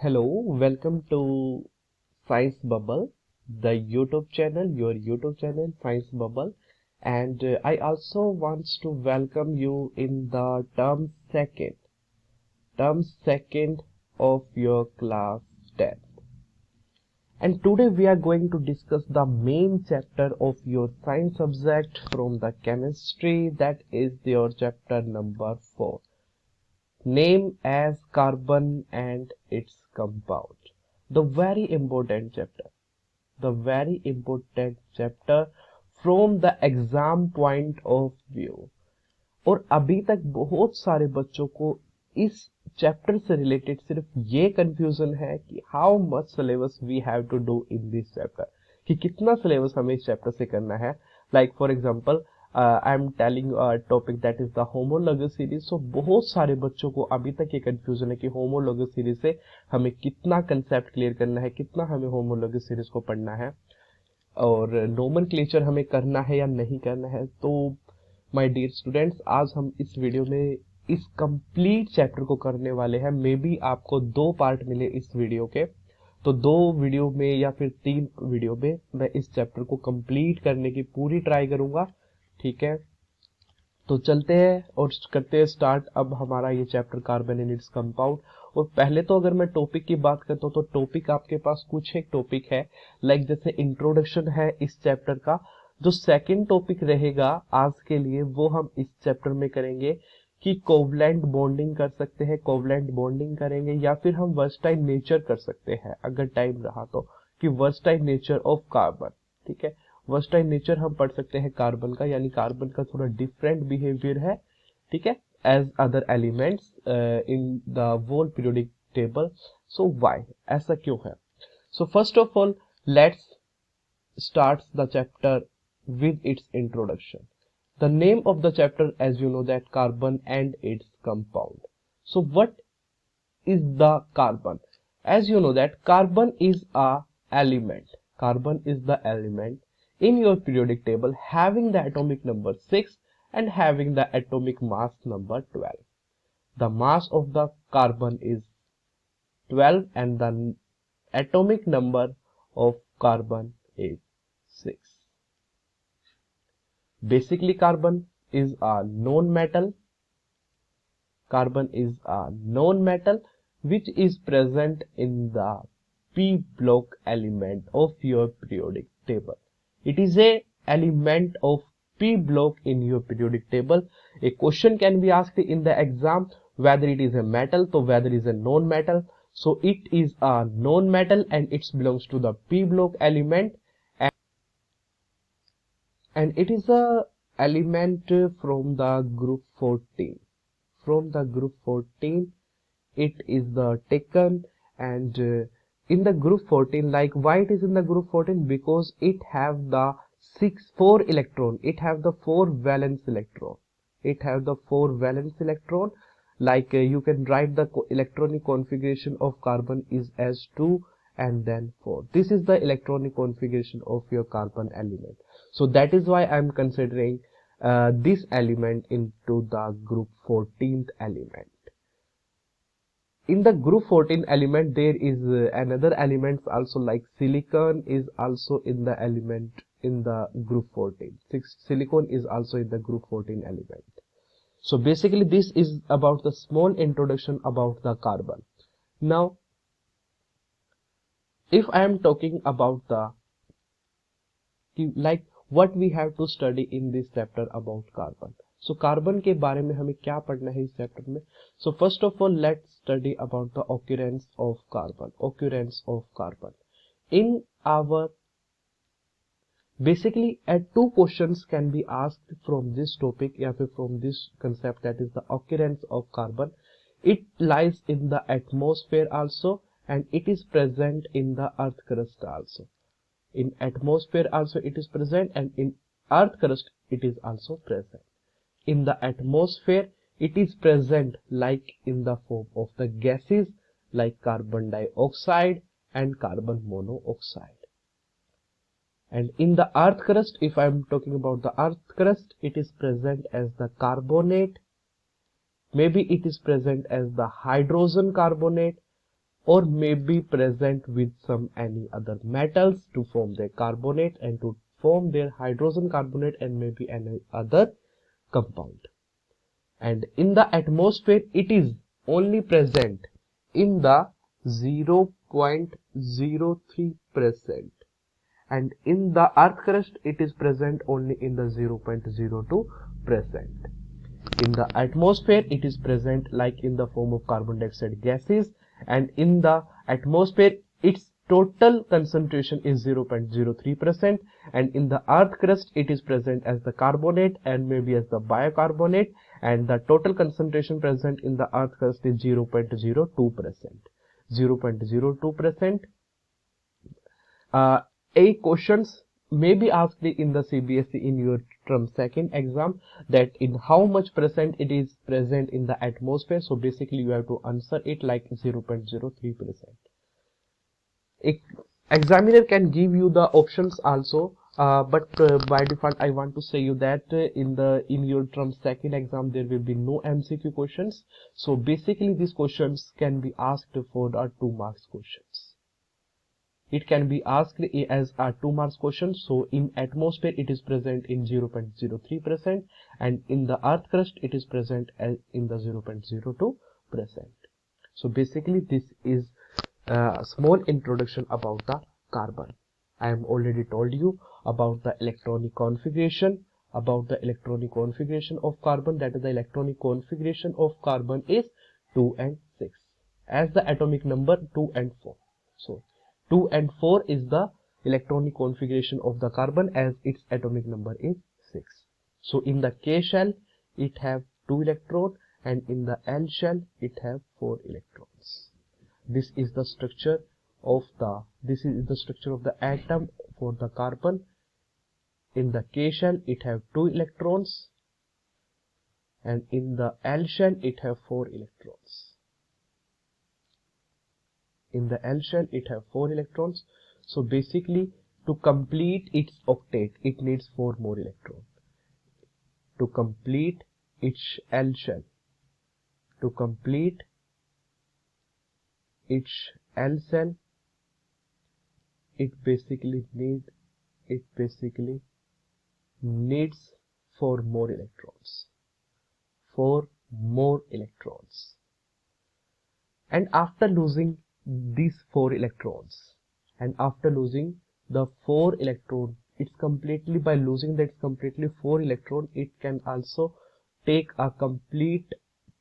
Hello, welcome to Science Bubble, the YouTube channel, your YouTube channel, Science Bubble. And I also want to welcome you in the term second of your class 10. And today we are going to discuss the main chapter of your science subject from the chemistry, that is your chapter number 4. Name as carbon and its compound. The very important chapter from the exam point of view. और अभी तक बहुत सारे बच्चों को इस chapter से related सिर्फ ये कंफ्यूजन है कि how much syllabus we have to do in this chapter, कि कितना सिलेबस हमें इस चैप्टर से करना है. Like for example I am telling topic that is the homologous series. So बहुत सारे बच्चों को अभी तक ये कंफ्यूजन है कि होमोलॉगस सीरीज से हमें कितना कंसेप्ट क्लियर करना है, कितना हमें होमोलॉगस सीरीज को पढ़ना है और नोमेनक्लेचर हमें करना है या नहीं करना है. तो माय डियर स्टूडेंट्स, आज हम इस वीडियो में इस कंप्लीट चैप्टर को करने वाले हैं. मे बी आपको 2 पार्ट मिले इस वीडियो के, तो 2 वीडियो में या फिर 3 वीडियो में मैं इस चैप्टर को कंप्लीट करने की पूरी ट्राई करूंगा. ठीक है, तो चलते हैं और करते हैं स्टार्ट अब हमारा ये chapter carbon and its compound. और पहले तो अगर मैं टॉपिक की बात करता हूँ तो टॉपिक आपके पास कुछ एक टॉपिक है, लाइक जैसे इंट्रोडक्शन है इस चैप्टर का. जो सेकंड टॉपिक रहेगा आज के लिए वो हम इस चैप्टर में करेंगे कि कोवलेंट बॉन्डिंग कर सकते हैं, कोवलेंट बॉन्डिंग करेंगे या फिर हम वर्सटाइल नेचर कर सकते हैं अगर टाइम रहा तो, कि वर्सटाइल नेचर ऑफ कार्बन. ठीक है, वर्सटाइल नेचर हम पढ़ सकते हैं कार्बन का, यानी कार्बन का थोड़ा डिफरेंट बिहेवियर है. ठीक है, as other elements in the whole periodic table. So why, ऐसा क्यों है? So first of all let's start the chapter with its introduction. The name of the chapter, as you know, that carbon and its compound. So what is the carbon? As you know that carbon is a element. Carbon is the element in your periodic table having the atomic number 6 and having the atomic mass number 12. The mass of the carbon is 12 and the atomic number of carbon is 6. Basically, carbon is a known metal. Carbon is a known metal which is present in the p block element of your periodic table. It is a element of p block in your periodic table. A question can be asked in the exam whether it is a metal, so whether it is a known metal. So it is a known metal and it belongs to the p block element. And it is a element from the group 14. From the group 14 it is the taken, and in the group 14, like why it is in the group 14, because it have the 4 electron, it have the 4 valence electron, it have the 4 valence electron. Like you can write the electronic configuration of carbon is as 2 and then 4. This is the electronic configuration of your carbon element. So that is why I am considering this element into the group 14th element. In the group 14 element there is another elements also, like silicon is also in the element in the group 14. Silicon is also in the group 14 element. So basically this is about the small introduction about the carbon. Now if I am talking about the like what we have to study in this chapter about carbon. So carbon के बारे में हमें क्या पढ़ना है इस chapter में? So first of all let's study about the occurrence of carbon. Occurrence of carbon in our basically 2 questions can be asked from this topic या फिर from this concept, that is the occurrence of carbon. It lies in the atmosphere also and it is present in the earth crust also. In atmosphere also it is present and in earth crust it is also present. In the atmosphere it is present like in the form of the gases like carbon dioxide and carbon monoxide. And in the earth crust, if I am talking about the earth crust, it is present as the carbonate, maybe it is present as the hydrogen carbonate, or may be present with some any other metals to form their carbonate and to form their hydrogen carbonate and maybe any other compound. And in the atmosphere it is only present in the 0.03%, and in the earth crust it is present only in the 0.02%. In the atmosphere it is present like in the form of carbon dioxide gases, and in the atmosphere its total concentration is 0.03%, and in the earth crust it is present as the carbonate and maybe as the biocarbonate, and the total concentration present in the earth crust is 0.02%. 0.02%. A questions may be asked in the CBSE in your term second exam, that in how much percent it is present in the atmosphere. So basically you have to answer it like 0.03%. Examiner can give you the options also, but by default I want to say you that in your term second exam there will be no MCQ questions. So basically these questions can be asked for the 2 marks questions. It can be asked as a 2 marks question. So in atmosphere it is present in 0.03%, and in the earth crust it is present as in the 0.02%. So basically this is a small introduction about the carbon. I am already told you about the electronic configuration, of carbon, that is the electronic configuration of carbon is 2 and 6 as the atomic number 2 and 4. So 2 and 4 is the electronic configuration of the carbon as its atomic number is 6. So in the K shell it have 2 electrons, and in the L shell it have 4 electrons. This is the structure of the atom for the carbon. In the K shell it have 2 electrons, and in the L shell it have 4 electrons. So basically to complete its octet it needs 4 more electrons. To complete its L shell, it basically needs 4 more electrons. And after losing these 4 electrons, the 4 electron, it's completely, by losing that completely 4 electron, it can also take a complete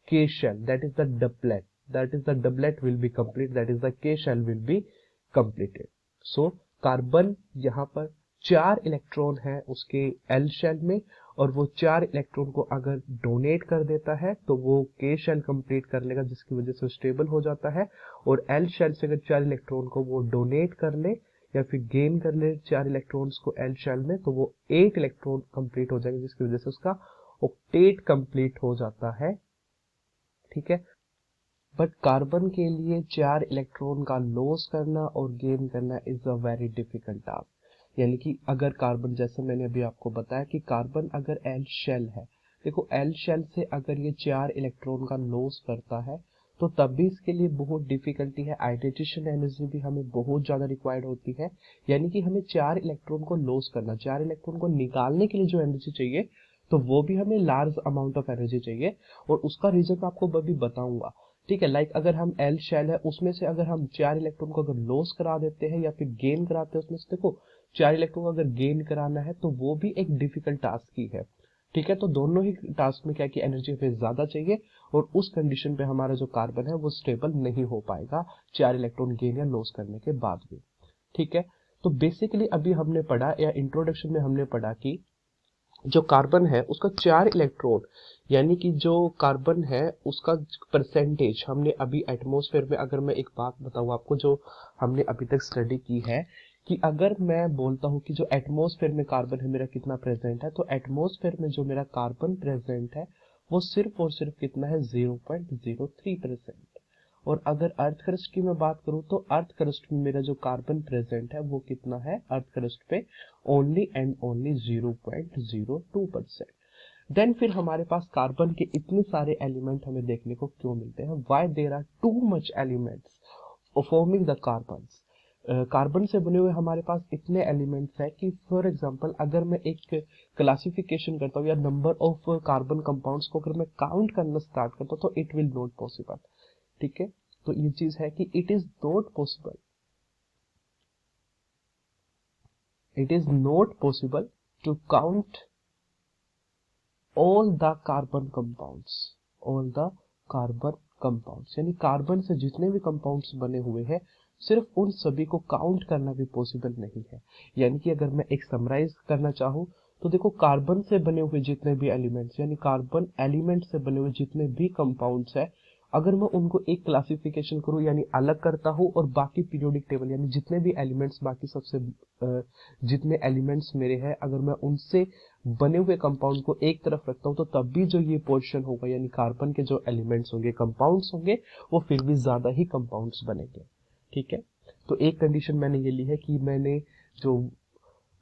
K shell, that is the doublet. Will be complete, that is the K shell will be completed. So carbon यहाँ पर 4 electron है उसके L shell में, और वो 4 electron को अगर donate कर देता है तो वो K शेल कंप्लीट कर लेगा, जिसकी वजह से स्टेबल हो जाता है। और L शेल से अगर 4 इलेक्ट्रॉन को वो डोनेट कर ले या फिर गेन कर ले 4 इलेक्ट्रॉन्स को L शेल में, तो वो 8 इलेक्ट्रॉन कंप्लीट हो जाएंगे, जिसकी वजह से उसका ऑक्टेट कंप्लीट हो जाता है। ठीक है, बट कार्बन के लिए 4 इलेक्ट्रॉन का लॉस करना और गेन करना is a very difficult task. यानी कि अगर कार्बन, जैसे मैंने अभी आपको बताया कि कार्बन अगर L शेल है, देखो L शेल से अगर ये 4 इलेक्ट्रॉन का लॉस करता है तो तब भी इसके लिए बहुत डिफिकल्टी है। आयोनाइजेशन एनर्जी भी हमें बहुत ज़्यादा रिक्वायर्ड होती है। यानी कि हमें 4 इलेक्ट्रॉन को लॉस करना, 4 इलेक्ट्रॉन को निकालने के लिए जो एनर्जी चाहिए तो वो भी हमें लार्ज अमाउंट ऑफ एनर्जी चाहिए, और उसका रीजन मैं आपको अभी बताऊंगा। ठीक है, लाइक अगर हम L शेल है उसमें से अगर हम 4 इलेक्ट्रॉन को अगर लॉस करा देते हैं या फिर गेन कराते हैं उसमें से, देखो 4 इलेक्ट्रॉन को अगर गेन कराना है तो वो भी एक डिफिकल्ट टास्क ही है। ठीक है, तो दोनों ही टास्क में क्या कि एनर्जी हमें ज्यादा चाहिए, और उस कंडीशन पे हमारा जो कार्बन है वो स्टेबल नहीं हो पाएगा 4 इलेक्ट्रॉन गेन या लॉस करने के बाद भी। ठीक है, तो बेसिकली अभी हमने पढ़ा, या इंट्रोडक्शन में हमने पढ़ा कि जो कार्बन है उसका 4 इलेक्ट्रॉन, यानी कि जो कार्बन है उसका परसेंटेज हमने अभी एटमॉस्फेयर में, अगर मैं एक बात बताऊं आपको जो हमने अभी तक स्टडी की है, कि अगर मैं बोलता हूं कि जो एटमॉस्फेयर में कार्बन है मेरा कितना प्रेजेंट है, तो एटमॉस्फेयर में जो मेरा कार्बन प्रेजेंट है वो सिर्फ और सिर्फ कितना है 0.03%। और अगर अर्थ क्रस्ट की मैं बात करूं तो अर्थ क्रस्ट में मेरा जो कार्बन प्रेजेंट है वो कितना है अर्थ क्रस्ट पे, ओनली एंड ओनली 0.02%। देन फिर हमारे पास कार्बन के इतने सारे एलिमेंट हमें देखने को क्यों मिलते हैं, why there are too much elements forming the carbons. Carbon से बने हुए हमारे पास इतने एलिमेंट्स है कि फॉर एग्जांपल अगर मैं एक क्लासिफिकेशन करता हूँ या नंबर ऑफ कार्बन कंपाउंड्स को अगर मैं काउंट करना स्टार्ट करता हूँ तो इट विल नॉट पॉसिबल। ठीक है, तो ये चीज है कि it is not possible, it is not possible to count all the carbon compounds, all the carbon compounds, यानी कार्बन से जितने भी कंपाउंड्स बने हुए हैं सिर्फ उन सभी को काउंट करना भी पॉसिबल नहीं है। यानी कि अगर मैं एक समराइज करना चाहूँ तो देखो, कार्बन से बने हुए जितने भी एलिमेंट्स यानी कार्बन एलिमेंट से बने हुए जितने भी कंपाउंड्स है, अगर मैं उनको एक क्लासिफिकेशन करूं यानी अलग करता हूं और बाकी पीरियोडिक टेबल यानी जितने भी एलिमेंट्स बाकी सबसे जितने एलिमेंट्स मेरे हैं अगर मैं उनसे बने हुए कंपाउंड को एक तरफ रखता हूं तो तब भी जो ये पोर्शन होगा यानी कार्बन के जो एलिमेंट्स होंगे कंपाउंड्स होंगे वो फिर भी ज्यादा ही कंपाउंड्स बनेंगे। ठीक है, तो एक कंडीशन मैंने ये ली है कि मैंने जो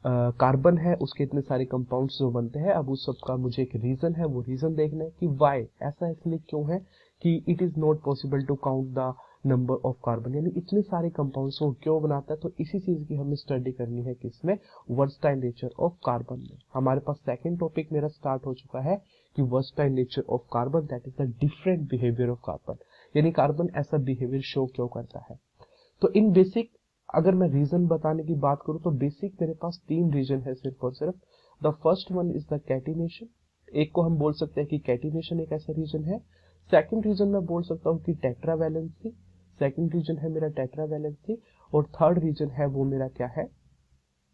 कार्बन है उसके इतने सारे कंपाउंड्स जो बनते हैं, अब उस सब का मुझे एक रीजन है, वो रीजन देखना है कि वाई ऐसा इसलिए क्यों है कि it is not possible to count the number of carbon, यानी इतने सारे कंपाउंड्स को क्यों बनाता है। तो इसी चीज की हमें स्टडी करनी है किसमें, वर्सटाइल नेचर ऑफ कार्बन में। हमारे पास सेकंड टॉपिक मेरा स्टार्ट हो चुका है कि versatile nature of carbon, that is the different behaviour of carbon, यानी कार्बन ऐसा बिहेवियर शो क्यों करता है। तो इन बेसिक अगर मैं रीजन बताने की बात करूं तो बेसिक मेरे पास तीन रीजन है सिर्फ और सिर्फ। The first one is the catenation, एक को हम बोल सकते हैं कि कैटिनेशन एक ऐसा रीजन है। सेकंड रीजन मैं बोल सकता हूं कि टेट्रावैलेंसी, सेकंड रीजन है मेरा टेट्रावैलेंसी। और थर्ड रीजन है वो मेरा क्या है,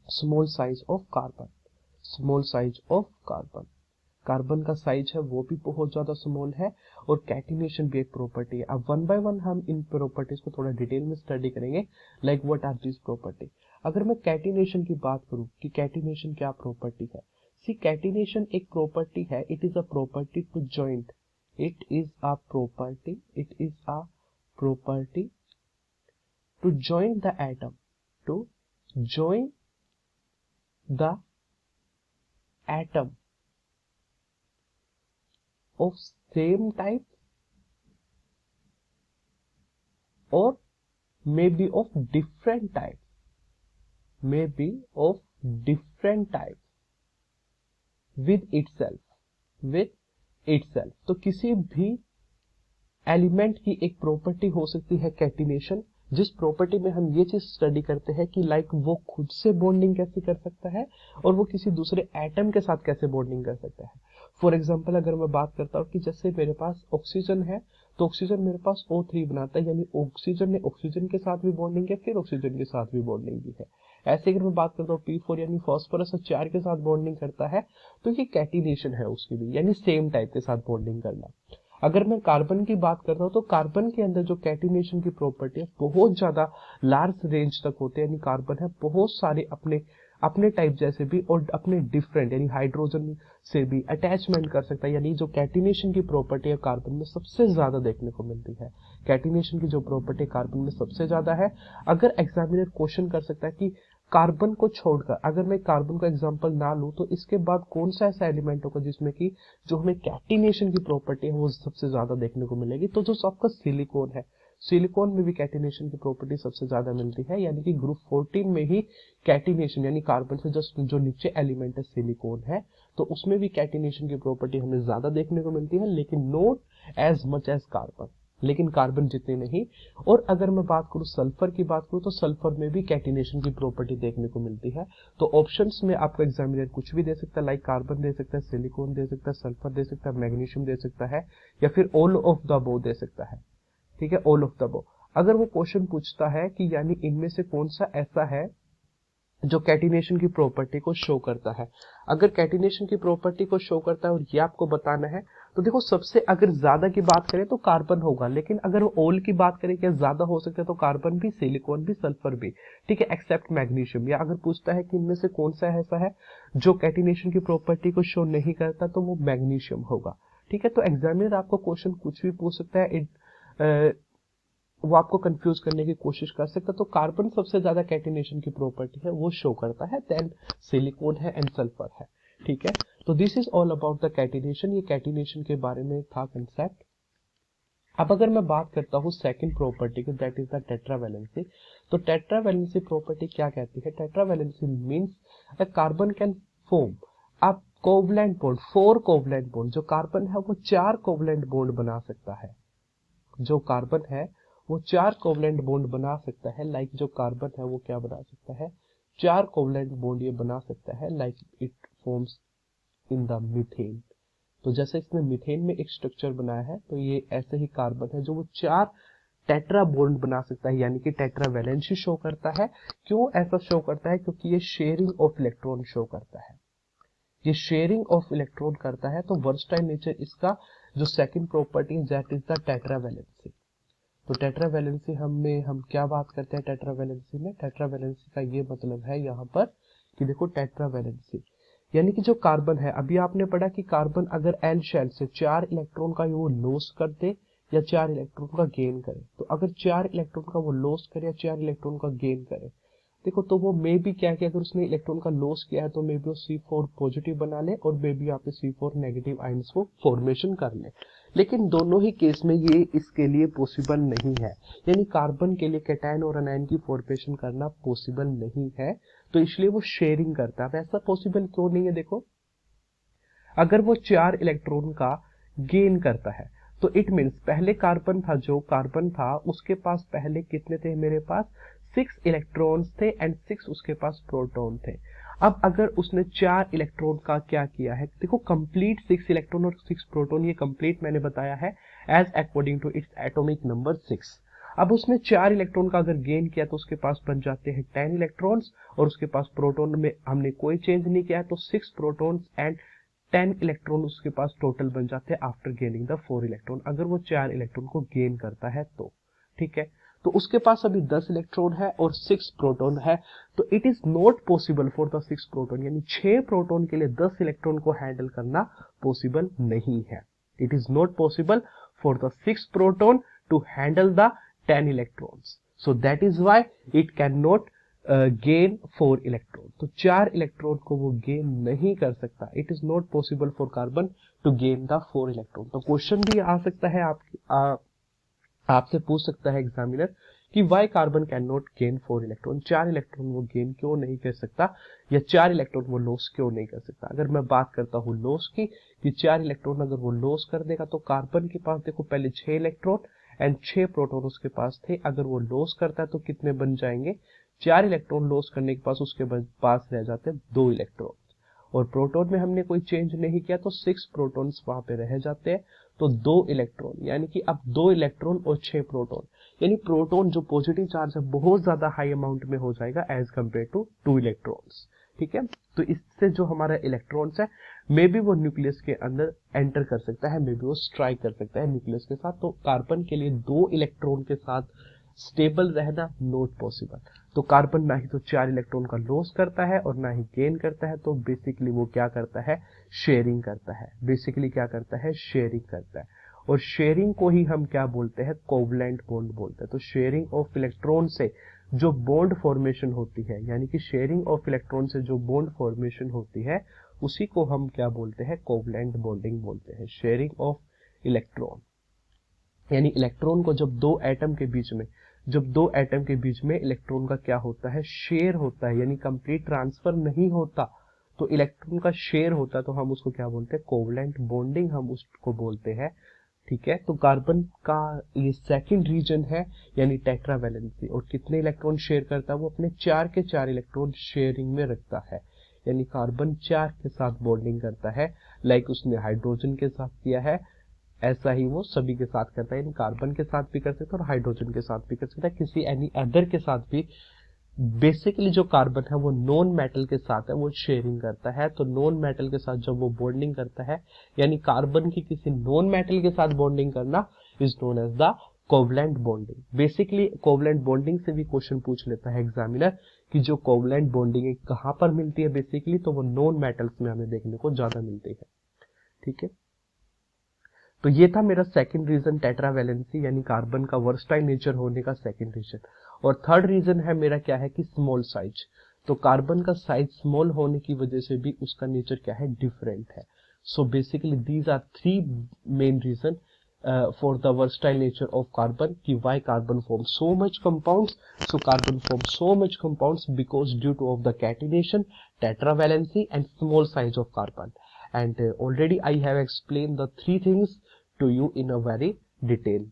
small size of carbon, small size of carbon. Carbon का साइज है वो भी बहुत ज्यादा स्मॉल है और कैटिनेशन भी एक प्रॉपर्टी है। अब वन बाय वन हम इन प्रॉपर्टीज को थोड़ा डिटेल में स्टडी करेंगे, like what are this property. अगर मैं कैटिनेशन की बात करूं कि कैटिनेशन क्या प्रॉपर्टी है, सी कैटिनेशन एक प्रॉपर्टी है, it is a property to joint, it is a property, it is a property to join the atom, to join the atom of same type or maybe of different type, maybe of different type with itself, with itself। तो किसी भी element की एक property हो सकती है catenation, जिस property में हम ये चीज स्टडी करते हैं कि लाइक वो खुद से बॉन्डिंग कैसे कर सकता है और वो किसी दूसरे एटम के साथ कैसे बॉन्डिंग कर सकता है। फॉर एग्जाम्पल अगर मैं बात करता हूँ कि जैसे मेरे पास ऑक्सीजन है तो ऑक्सीजन मेरे पास O3 बनाता है, यानी ऑक्सीजन ने ऑक्सीजन के साथ भी बॉन्डिंग है फिर ऑक्सीजन के साथ भी बॉन्डिंग भी है। ऐसे अगर मैं बात करता हूँ P4 यानी फॉस्फोरस चार के साथ बॉन्डिंग करता है तो ये कैटिनेशन है उसकी भी, यानी सेम टाइप के साथ बॉन्डिंग करना। अगर मैं कार्बन की बात करता हूं तो कार्बन के अंदर जो कैटिनेशन की प्रॉपर्टी है बहुत ज्यादा लार्ज रेंज तक होते हैं, यानी कार्बन है बहुत सारे अपने अपने टाइप जैसे भी और अपने डिफरेंट यानी हाइड्रोजन से भी अटैचमेंट कर सकता है, यानी जो कैटिनेशन की प्रॉपर्टी है कार्बन में सबसे ज्यादा देखने को मिलती है। कैटिनेशन की जो प्रॉपर्टी कार्बन में सबसे ज्यादा है। अगर एग्जामिनर क्वेश्चन कर सकता है कि कार्बन को छोड़कर अगर मैं कार्बन का एग्जांपल ना लूं तो इसके बाद कौन सा ऐसा एलिमेंट होगा जिसमें कि जो हमें कैटिनेशन की प्रॉपर्टी है वो सबसे ज्यादा देखने को मिलेगी, तो जो आपका सिलिकॉन है, सिलिकॉन में भी कैटिनेशन की प्रॉपर्टी सबसे ज्यादा मिलती है, यानी कि ग्रुप 14 में ही कैटिनेशन यानी कार्बन से जस्ट जो नीचे एलिमेंट है सिलिकॉन है तो उसमें भी कैटिनेशन की प्रॉपर्टी हमें ज्यादा देखने को मिलती है, लेकिन not as much as carbon, लेकिन कार्बन जितने नहीं। और अगर मैं बात करूं सल्फर की बात करूं तो सल्फर में भी कैटिनेशन की प्रॉपर्टी देखने को मिलती है। तो ऑप्शंस में आपका एग्जामिनर कुछ भी दे सकता है, लाइक कार्बन दे सकता है, सिलिकॉन दे सकता है, सल्फर दे सकता है, मैग्नीशियम दे सकता है या फिर ऑल ऑफ द अबव दे सकता है। ठीक है, ऑल ऑफ द अबव। अगर वो क्वेश्चन पूछता है कि यानी इनमें से कौन सा ऐसा है जो कैटिनेशन की प्रॉपर्टी को शो करता है, अगर कैटिनेशन की प्रॉपर्टी को शो करता है और ये आपको बताना है तो देखो सबसे अगर ज्यादा की बात करें तो कार्बन होगा, लेकिन अगर ऑल की बात करें क्या ज्यादा हो सकता है तो कार्बन भी, सिलिकॉन भी, सल्फर भी। ठीक है, एक्सेप्ट मैग्नीशियम। या अगर पूछता है कि इनमें से कौन सा ऐसा है जो कैटिनेशन की प्रॉपर्टी को शो नहीं करता तो वो मैग्नीशियम होगा। ठीक है, तो एग्जामिनर आपको क्वेश्चन कुछ भी पूछ सकता है, वो आपको कंफ्यूज करने की कोशिश कर सकता है। तो कार्बन सबसे ज्यादा कैटिनेशन की प्रॉपर्टी है वो शो करता है, देन सिलिकॉन है एंड सल्फर है। ठीक है, तो this is all about the catenation, ये कैटिनेशन के बारे में था कंसेप्ट। अब अगर मैं बात करता हूँ सेकंड प्रॉपर्टी की, दैट इज द टेट्रावैलेंसी। तो टेट्रावैलेंसी प्रॉपर्टी क्या कहती है? Tetravalency means a carbon can form a covalent bond, 4 covalent bond. जो कार्बन है वो 4 कोवलेंट बॉन्ड बना सकता है। जो कार्बन है वो 4 कोवलेंट बॉन्ड बना सकता है। लाइक जो कार्बन है वो क्या बना सकता है? 4 कोवलेंट बॉन्ड ये बना सकता है। Like it forms in the methane. तो जैसे इसने मीथेन में एक स्ट्रक्चर बनाया है, तो ये ऐसे ही कार्बन है जो वो 4 टेट्रा बॉन्ड बना सकता है, यानी कि टेट्रावैलेंसी शो करता है। क्यों ऐसा शो करता है? क्योंकि ये शेयरिंग ऑफ इलेक्ट्रॉन शो करता है। ये शेयरिंग ऑफ इलेक्ट्रॉन करता है। तो वर्सटाइल नेचर इसका जो सेकंड प्रॉपर्टी है दैट इज द टेट्रावैलेंसी। तो टेट्रावैलेंसी हम क्या बात करते हैं टेट्रावैलेंसी में? टेट्रावैलेंसी का ये मतलब है यहाँ पर कि देखो टेट्रावैलेंसी यानी कि जो कार्बन है, अभी आपने पढ़ा कि कार्बन अगर एल शेल से 4 इलेक्ट्रॉन का वो लॉस कर दे या 4 इलेक्ट्रॉन का गेन करे, तो अगर 4 इलेक्ट्रॉन का वो लॉस करे या 4 इलेक्ट्रॉन का गेन करे, देखो तो वो मे बी क्या, कि अगर उसने इलेक्ट्रॉन का लॉस किया है तो मे बी वो C4 पॉजिटिव बना ले और मे बी यहाँ पे C4 नेगेटिव आयंस को फॉर्मेशन कर ले। लेकिन दोनों ही केस में ये इसके लिए पॉसिबल नहीं है, यानी कार्बन के लिए कैटायन और अनायन की फॉर्मेशन करना पॉसिबल नहीं है, तो इसलिए वो शेयरिंग करता है। ऐसा पॉसिबल क्यों नहीं है? देखो अगर वो 4 इलेक्ट्रॉन का गेन करता है तो इट मीन्स पहले कार्बन था, जो कार्बन था उसके पास पहले कितने थे? मेरे पास 6 इलेक्ट्रॉन्स थे एंड 6 उसके पास प्रोटॉन थे। अब अगर उसने 4 इलेक्ट्रॉन का क्या किया है, देखो कंप्लीट 6 इलेक्ट्रॉन और 6 प्रोटॉन, ये कंप्लीट मैंने बताया है as according to its atomic number 6। अब उसने 4 इलेक्ट्रॉन का अगर गेन किया तो उसके पास बन जाते हैं 10 इलेक्ट्रॉन्स और उसके पास प्रोटॉन में हमने कोई चेंज नहीं किया है, तो 6 प्रोटॉन्स एंड 10 इलेक्ट्रॉन उसके पास टोटल बन जाते हैं आफ्टर गेनिंग द 4 इलेक्ट्रॉन, अगर वो 4 इलेक्ट्रॉन को गेन करता है तो। ठीक है, तो उसके पास अभी 10 इलेक्ट्रॉन है और 6 प्रोटॉन है, तो it is not possible for the 6 proton, यानी 6 प्रोटॉन के लिए 10 इलेक्ट्रॉन को हैंडल करना पॉसिबल नहीं है। It is not possible for the 6 proton to handle the 10 electrons, so that is why it can not gain 4 electron. तो 4 electron को वो गेन नहीं कर सकता। It is not possible for carbon to gain the 4 electron. तो question भी आ सकता है आपसे पूछ सकता है एग्जामिनर कि why carbon can not gain 4 electron, 4 electron वो गेन क्यों नहीं कर सकता या 4 इलेक्ट्रॉन वो लॉस क्यों नहीं कर सकता। अगर मैं बात करता हूँ लॉस की, कि 4 इलेक्ट्रॉन अगर वो लॉस कर देगा तो कार्बन के पास देखो पहले 6 इलेक्ट्रॉन एंड 6 प्रोटॉन उसके पास थे, अगर वो लॉस करता है तो कितने बन जाएंगे? 4 इलेक्ट्रॉन लॉस करने के पास उसके पास रह जाते हैं 2 इलेक्ट्रॉन, और प्रोटॉन में हमने कोई चेंज नहीं किया तो 6 प्रोटॉन्स वहां पे रह जाते हैं, तो 2 इलेक्ट्रॉन, यानी कि अब 2 इलेक्ट्रॉन और 6 प्रोटॉन, यानी प्रोटॉन जो पॉजिटिव चार्ज है बहुत ज्यादा हाई अमाउंट में हो जाएगा एज कंपेयर टू 2 इलेक्ट्रॉन्स। ठीक है, तो इससे जो हमारा इलेक्ट्रॉन्स है मे बी वो न्यूक्लियस के अंदर एंटर कर सकता है, मे बी वो स्ट्राइक कर सकता है न्यूक्लियस के साथ। तो कार्बन के लिए 2 इलेक्ट्रॉन के साथ स्टेबल रहना नॉट पॉसिबल। तो कार्बन ना ही तो 4 इलेक्ट्रॉन का लॉस करता है और ना ही गेन करता है, तो बेसिकली वो क्या करता है? शेयरिंग करता है। बेसिकली क्या करता है? शेयरिंग करता है, और शेयरिंग को ही हम क्या बोलते हैं? कोवलेंट बॉन्ड बोलते हैं। तो शेयरिंग ऑफ इलेक्ट्रॉन से जो बॉन्ड फॉर्मेशन होती है, यानी कि शेयरिंग ऑफ इलेक्ट्रॉन से जो बॉन्ड फॉर्मेशन होती है उसी को हम क्या बोलते हैं? कोवलेंट बॉन्डिंग बोलते हैं। शेयरिंग ऑफ इलेक्ट्रॉन, यानी इलेक्ट्रॉन को जब दो एटम के बीच में इलेक्ट्रॉन का क्या होता है? शेयर होता है, यानी कंप्लीट ट्रांसफर नहीं होता, तो इलेक्ट्रॉन का शेयर होता है, तो हम उसको क्या बोलते हैं? कोवलेंट बॉन्डिंग हम उसको बोलते हैं। ठीक है, तो कार्बन का ये सेकंड रीजन है, यानी टेट्रावैलेंसी। और कितने इलेक्ट्रॉन शेयर करता है? वो अपने 4 के 4 इलेक्ट्रॉन शेयरिंग में रखता है, यानी कार्बन 4 के साथ बॉन्डिंग करता है, लाइक उसने हाइड्रोजन के साथ किया है, ऐसा ही वो सभी के साथ करता है, यानी कार्बन के साथ भी कर सकता है और हाइड्रोजन के साथ भी कर सकता है, किसी एनी अदर के साथ भी। बेसिकली जो कार्बन है वो नॉन मेटल के साथ है वो शेयरिंग करता है, तो नॉन मेटल के साथ जब वो बॉन्डिंग करता है, यानी कार्बन की किसी नॉन मेटल के साथ बॉन्डिंग करना is known as the covalent bonding. Basically covalent bonding से भी क्वेश्चन पूछ लेता है एग्जामिनर कि जो कोवलेंट बॉन्डिंग है कहाँ पर मिलती है बेसिकली, तो वो नॉन मेटल्स में हमें देखने को ज्यादा मिलती है। ठीक है, तो ये था मेरा सेकंड रीजन टेट्रावैलेंसी, यानी कार्बन का वर्सटाइल नेचर होने का सेकंड रीजन। और थर्ड रीजन है मेरा क्या है कि स्मॉल साइज। तो कार्बन का साइज स्मॉल होने की वजह से भी उसका नेचर क्या है? डिफरेंट है। So basically these are 3 main reason for the versatile nature of carbon, ki why carbon forms so much compounds. So carbon forms so much compounds because due to of the catenation, tetravalency and small size of carbon. And already I have explained the three things to you in a very detail.